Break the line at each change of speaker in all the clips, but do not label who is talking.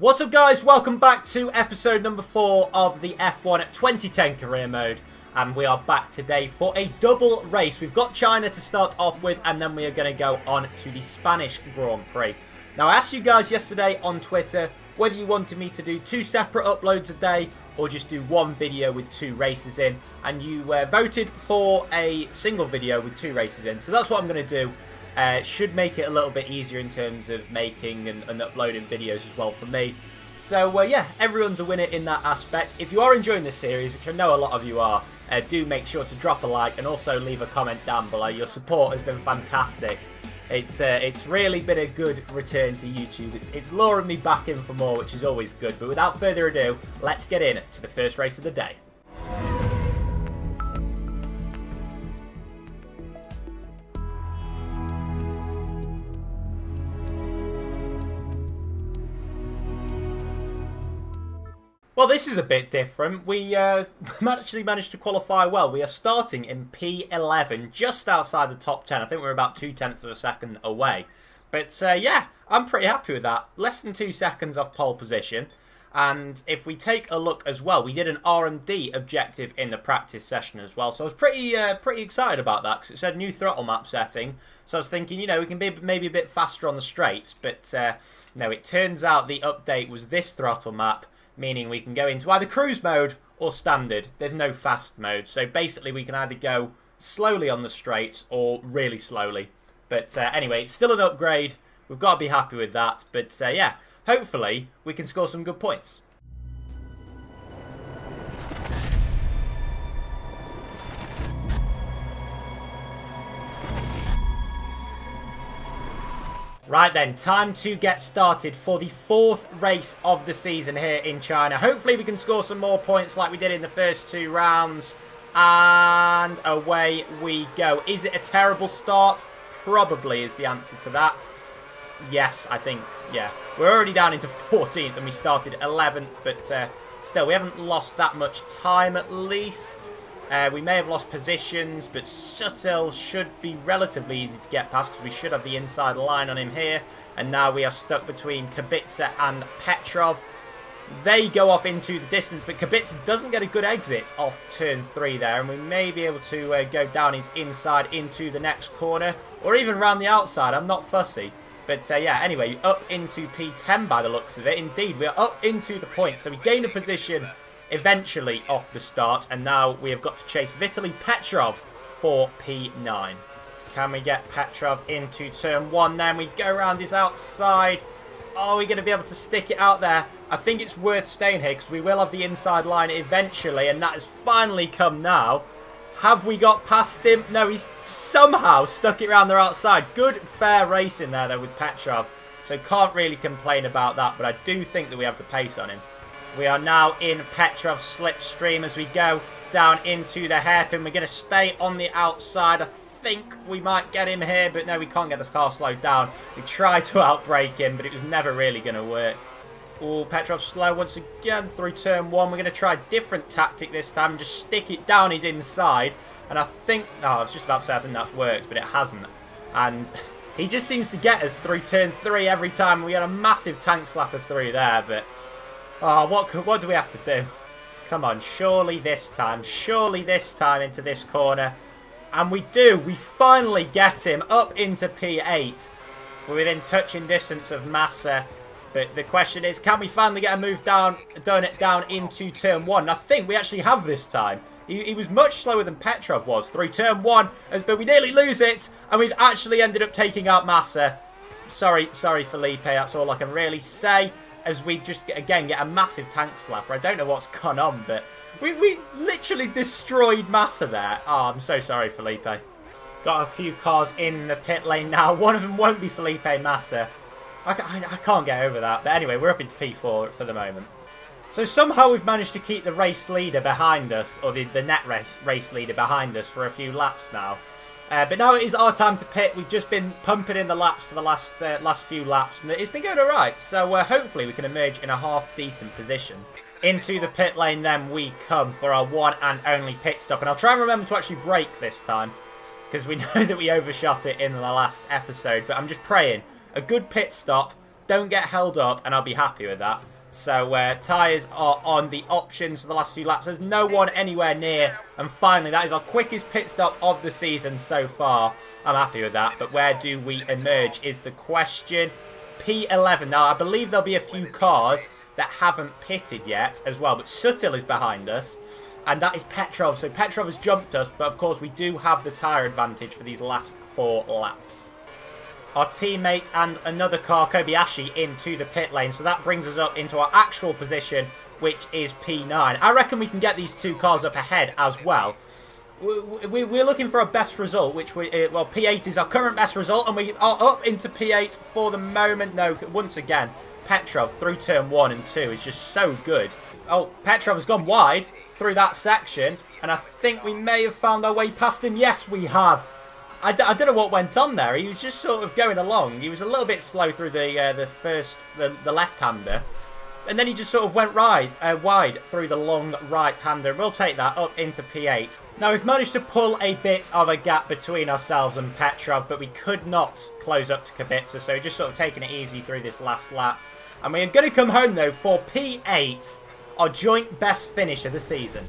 What's up guys, welcome back to episode number 4 of the F1 2010 career mode, and we are back today for a double race. We've got China to start off with, and then we are going to go on to the Spanish Grand Prix. Now I asked you guys yesterday on Twitter whether you wanted me to do 2 separate uploads a day or just do 1 video with 2 races in, and you voted for a single video with 2 races in, so that's what I'm going to do. Should make it a little bit easier in terms of making and uploading videos as well for me. So yeah, everyone's a winner in that aspect. If you are enjoying this series, which I know a lot of you are, do make sure to drop a like and also leave a comment down below. Your support has been fantastic. It's really been a good return to YouTube. It's luring me back in for more, which is always good. But without further ado, let's get in to the first race of the day. Well, this is a bit different. We actually managed to qualify well. We are starting in P11, just outside the top 10. I think we're about 0.2 of a second away. But yeah, I'm pretty happy with that. Less than 2 seconds off pole position. And if we take a look as well, we did an R&D objective in the practice session as well. So I was pretty excited about that, because it said new throttle map setting. So I was thinking, you know, we can be maybe a bit faster on the straights. But no, it turns out the update was this throttle map, meaning we can go into either cruise mode or standard. There's no fast mode. So basically we can either go slowly on the straights or really slowly. But anyway, it's still an upgrade. We've got to be happy with that. But yeah, hopefully we can score some good points. Right then, time to get started for the 4th race of the season here in China. Hopefully we can score some more points like we did in the first 2 rounds. And away we go. Is it a terrible start? Probably is the answer to that. Yes, I think, yeah. We're already down into 14th and we started 11th. But still, we haven't lost that much time at least. We may have lost positions, but Suttel should be relatively easy to get past because we should have the inside line on him here. And now we are stuck between Kubica and Petrov. They go off into the distance, but Kubica doesn't get a good exit off turn 3 there. And we may be able to go down his inside into the next corner, or even round the outside. I'm not fussy. But yeah, anyway, up into P10 by the looks of it. Indeed, we are up into the points. So we gain a position eventually off the start, and now we have got to chase Vitaly Petrov for P9. Can we get Petrov into turn 1 then? We go around his outside. Are we going to be able to stick it out there? I think it's worth staying here because we will have the inside line eventually, and that has finally come now. Have we got past him? No, he's somehow stuck it around their outside. Good, fair racing there though with Petrov, so can't really complain about that, but I do think that we have the pace on him. We are now in Petrov's slipstream as we go down into the hairpin. We're going to stay on the outside. I think we might get him here, but no, we can't get the car slowed down. We tried to outbrake him, but it was never really going to work. Oh, Petrov's slow once again through turn 1. We're going to try a different tactic this time and just stick it down his inside. And I think, oh, I was just about to say I think that's worked, but it hasn't. And he just seems to get us through turn 3 every time. We had a massive tank slapper through there, but oh, what do we have to do? Come on, surely this time into this corner. And we do. We finally get him up into P8. We're within touching distance of Massa. But the question is, can we finally get a move down into turn 1? And I think we actually have this time. He was much slower than Petrov was through turn 1. But we nearly lose it. And we've actually ended up taking out Massa. Sorry, Felipe. That's all I can really say. As we just, again, get a massive tank slapper. I don't know what's gone on, but we literally destroyed Massa there. Oh, I'm so sorry, Felipe. Got a few cars in the pit lane now. One of them won't be Felipe Massa. I can't get over that. But anyway, we're up into P4 for the moment. So somehow we've managed to keep the race leader behind us, or the net race leader behind us for a few laps now. But now it is our time to pit. We've just been pumping in the laps for the last few laps, and it's been going alright. So hopefully we can emerge in a half-decent position. Into the pit lane then we come for our one and only pit stop. And I'll try and remember to actually brake this time, because we know that we overshot it in the last episode. But I'm just praying. A good pit stop don't get held up, and I'll be happy with that. So tyres are on the options for the last few laps. There's no one anywhere near. And finally, that is our quickest pit stop of the season so far. I'm happy with that. But where do we emerge is the question. P11. Now, I believe there'll be a few cars that haven't pitted yet as well. But Suttil is behind us. And that is Petrov. So Petrov has jumped us. But, of course, we do have the tyre advantage for these last 4 laps. Our teammate and another car, Kobayashi, into the pit lane. So that brings us up into our actual position, which is P9. I reckon we can get these 2 cars up ahead as well. We're looking for a best result, which well, P8 is our current best result, and we are up into P8 for the moment. No, once again, Petrov through turn 1 and 2 is just so good. Oh, Petrov has gone wide through that section, and I think we may have found our way past him. Yes, we have. I don't know what went on there. He was just sort of going along. He was a little bit slow through the left-hander. And then he just sort of went wide through the long right-hander. We'll take that up into P8. Now, we've managed to pull a bit of a gap between ourselves and Petrov, but we could not close up to Kubica, so just sort of taking it easy through this last lap. And we're going to come home, though, for P8, our joint best finish of the season.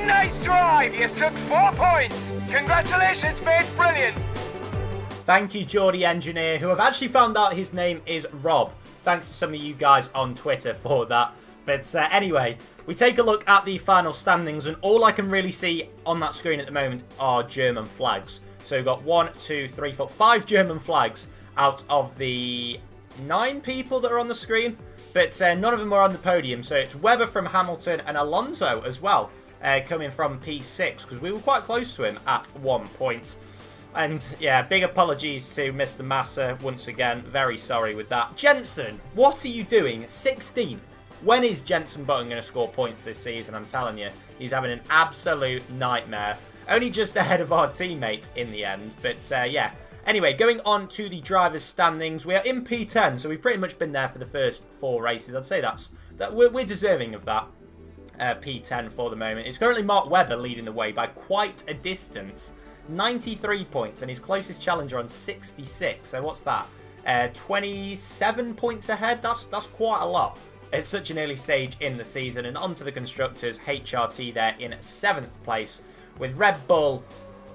Nice drive! You took 4 points! Congratulations, mate! Brilliant!
Thank you, Geordie Engineer, who I've actually found out his name is Rob. Thanks to some of you guys on Twitter for that. But anyway, we take a look at the final standings, and all I can really see on that screen at the moment are German flags. So we've got 1, 2, 3, 4, 5 German flags out of the 9 people that are on the screen. But none of them are on the podium, so it's Webber from Hamilton and Alonso as well. Coming from P6, because we were quite close to him at 1 point. And yeah, big apologies to Mr. Massa once again. Very sorry with that. Jensen, what are you doing? 16th. When is Jensen Button going to score points this season? I'm telling you, he's having an absolute nightmare. Only just ahead of our teammate in the end. But yeah. Anyway, going on to the drivers' standings, we are in P10, so we've pretty much been there for the first 4 races. I'd say we're deserving of that. P10 for the moment. It's currently Mark Webber leading the way by quite a distance. 93 points, and his closest challenger on 66. So what's that? 27 points ahead? That's quite a lot. It's such an early stage in the season. And on to the Constructors. HRT there in 7th place, with Red Bull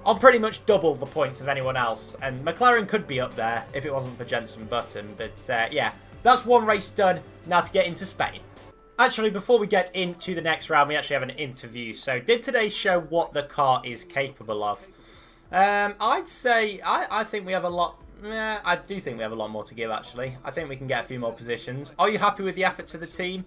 on pretty much double the points of anyone else. And McLaren could be up there if it wasn't for Jensen Button. But yeah, that's 1 race done. Now to get into Spain. Actually, before we get into the next round, we actually have an interview. So, did today show what the car is capable of? I'd say, I think we have a lot... I do think we have a lot more to give, actually. I think we can get a few more positions. Are you happy with the efforts of the team?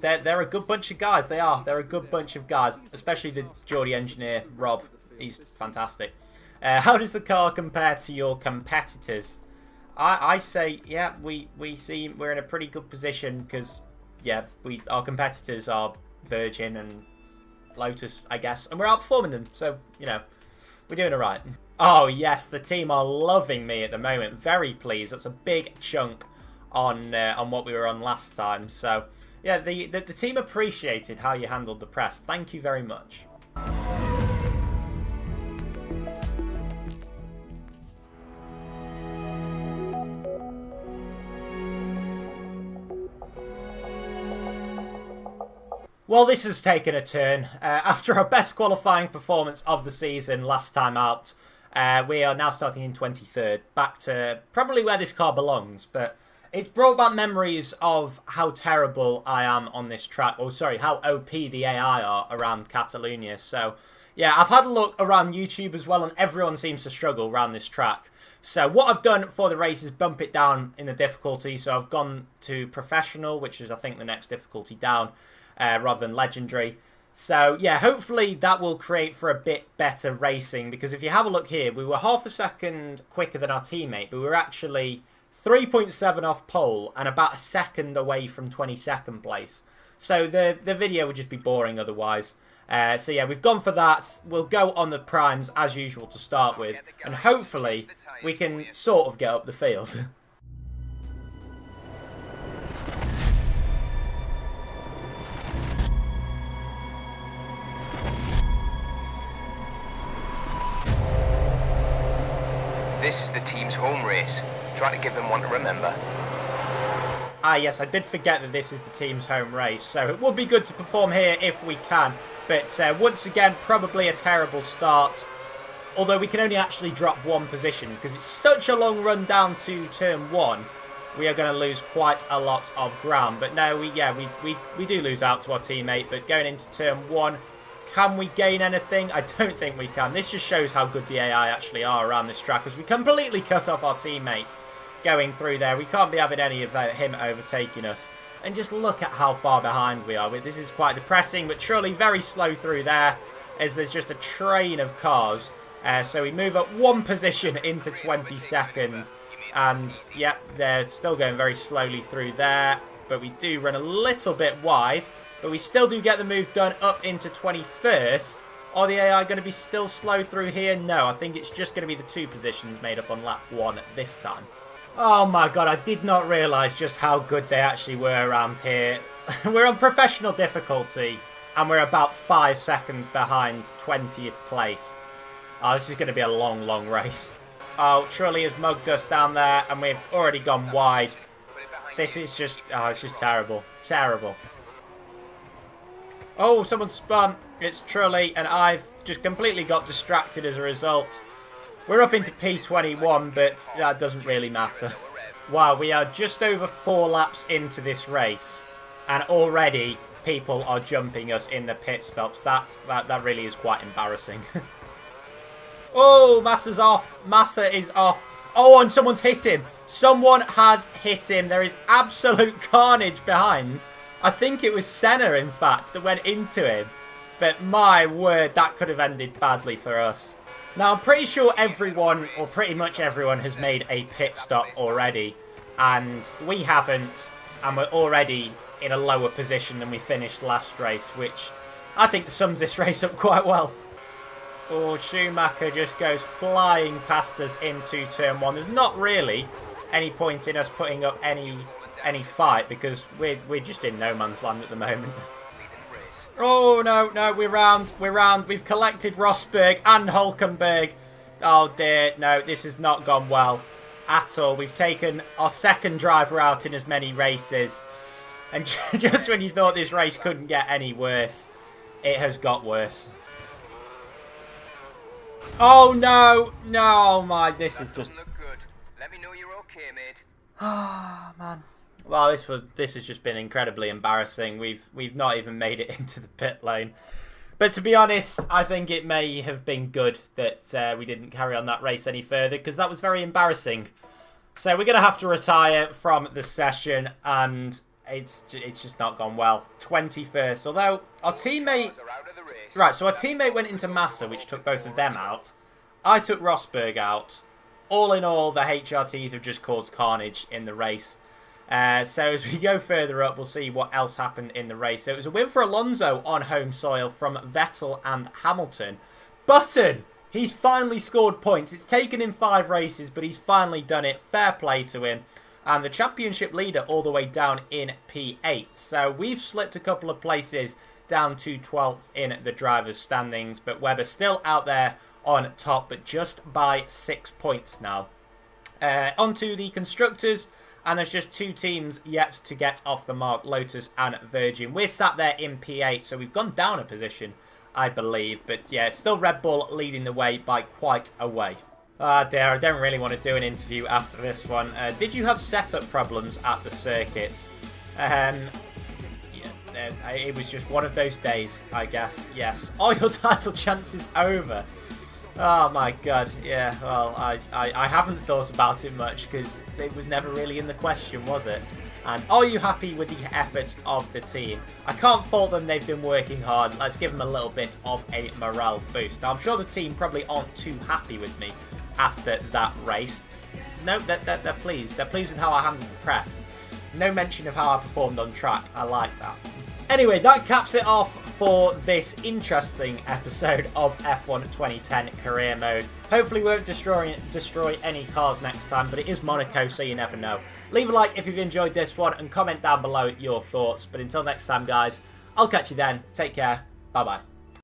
They're a good bunch of guys. They are. They're a good bunch of guys. Especially the Geordie engineer, Rob. He's fantastic. How does the car compare to your competitors? I say, yeah, we're in a pretty good position because... Yeah, our competitors are Virgin and Lotus, I guess. And we're outperforming them. So, you know, we're doing all right. Oh, yes, the team are loving me at the moment. Very pleased. That's a big chunk on what we were on last time. So, yeah, the team appreciated how you handled the press. Thank you very much. Well, this has taken a turn. After our best qualifying performance of the season last time out, we are now starting in 23rd. Back to probably where this car belongs. But it's brought back memories of how terrible I am on this track. Oh, sorry, how OP the AI are around Catalonia. So, yeah, I've had a look around YouTube as well, and everyone seems to struggle around this track. So what I've done for the race is bump it down in the difficulty. So I've gone to Professional, which is, I think, the next difficulty down. Rather than Legendary. So, yeah, hopefully that will create for a bit better racing. Because if you have a look here, we were half a second quicker than our teammate. But we were actually 3.7 off pole and about a second away from 22nd place. So the video would just be boring otherwise. So, yeah, we've gone for that. We'll go on the primes as usual to start with. And hopefully we can sort of get up the field.
This is the team's home race. Trying to give them one to remember.
Ah, yes, I did forget that this is the team's home race, so it would be good to perform here if we can. But once again, probably a terrible start. Although we can only actually drop one position because it's such a long run down to turn 1. We are going to lose quite a lot of ground. But no, we do lose out to our teammate. But going into turn 1, can we gain anything? I don't think we can. This just shows how good the AI actually are around this track, because we completely cut off our teammate going through there. We can't be having any of him overtaking us. And just look at how far behind we are. This is quite depressing, but surely very slow through there, as there's just a train of cars. So we move up one position into 22nd. And, yeah, they're still going very slowly through there. But we do run a little bit wide. But we still do get the move done up into 21st. Are the AI going to be still slow through here? No, I think it's just going to be the 2 positions made up on lap 1 this time. Oh my god, I did not realise just how good they actually were around here. We're on professional difficulty. And we're about 5 seconds behind 20th place. Oh, this is going to be a long, long race. Oh, Trulli has mugged us down there, and we've already gone wide. This is just, oh, it's just terrible. Terrible. Oh, someone spun. It's Trulli, and I've just completely got distracted as a result. We're up into P21, but that doesn't really matter. Wow, we are just over 4 laps into this race, and already people are jumping us in the pit stops. That really is quite embarrassing. Oh, Massa's off. Massa is off. Oh, and someone's hit him. Someone has hit him. There is absolute carnage behind. I think it was Senna, in fact, that went into him. But my word, that could have ended badly for us. Now, I'm pretty sure everyone, or pretty much everyone, has made a pit stop already. And we haven't. And we're already in a lower position than we finished last race, which I think sums this race up quite well. Oh, Schumacher just goes flying past us into turn 1. There's not really any point in us putting up any fight, because we're just in no man's land at the moment. Oh, no, we're round. We've collected Rosberg and Hulkenberg. Oh, dear. No, this has not gone well at all. We've taken our second driver out in as many races. And just when you thought this race couldn't get any worse, it has got worse. Oh, no. No, my, this is just...
Let me know you're okay, mate.
Ah, man. Well, this has just been incredibly embarrassing. We've not even made it into the pit lane. But to be honest, I think it may have been good that we didn't carry on that race any further, because that was very embarrassing. So we're going to have to retire from the session, and it's just not gone well. 21st, although our teammate... Right, so our teammate went into Massa, which took both of them out. I took Rosberg out. All in all, the HRTs have just caused carnage in the race. So as we go further up, we'll see what else happened in the race. So it was a win for Alonso on home soil from Vettel and Hamilton. Button! He's finally scored points. It's taken him 5 races, but he's finally done it. Fair play to him. And the championship leader all the way down in P8. So we've slipped a couple of places down to 12th in the drivers' standings. But Webber still out there on top, but just by 6 points now. Onto the Constructors. And there's just 2 teams yet to get off the mark, Lotus and Virgin. We're sat there in P8, so we've gone down a position, I believe. But yeah, it's still Red Bull leading the way by quite a way. Ah, dear, I don't really want to do an interview after this one. Did you have setup problems at the circuit? Yeah, it was just one of those days, I guess. Yes. Oh, your title chance is over. Oh my god, yeah, well, I haven't thought about it much, because it was never really in the question, was it? And are you happy with the effort of the team? I can't fault them, they've been working hard. Let's give them a little bit of a morale boost. Now, I'm sure the team probably aren't too happy with me after that race. No, they're pleased. They're pleased with how I handled the press. No mention of how I performed on track. I like that. Anyway, that caps it off for this interesting episode of F1 2010 Career Mode. Hopefully we won't destroy any cars next time, but it is Monaco, so you never know. Leave a like if you've enjoyed this one, and comment down below your thoughts. But until next time, guys, I'll catch you then. Take care. Bye-bye.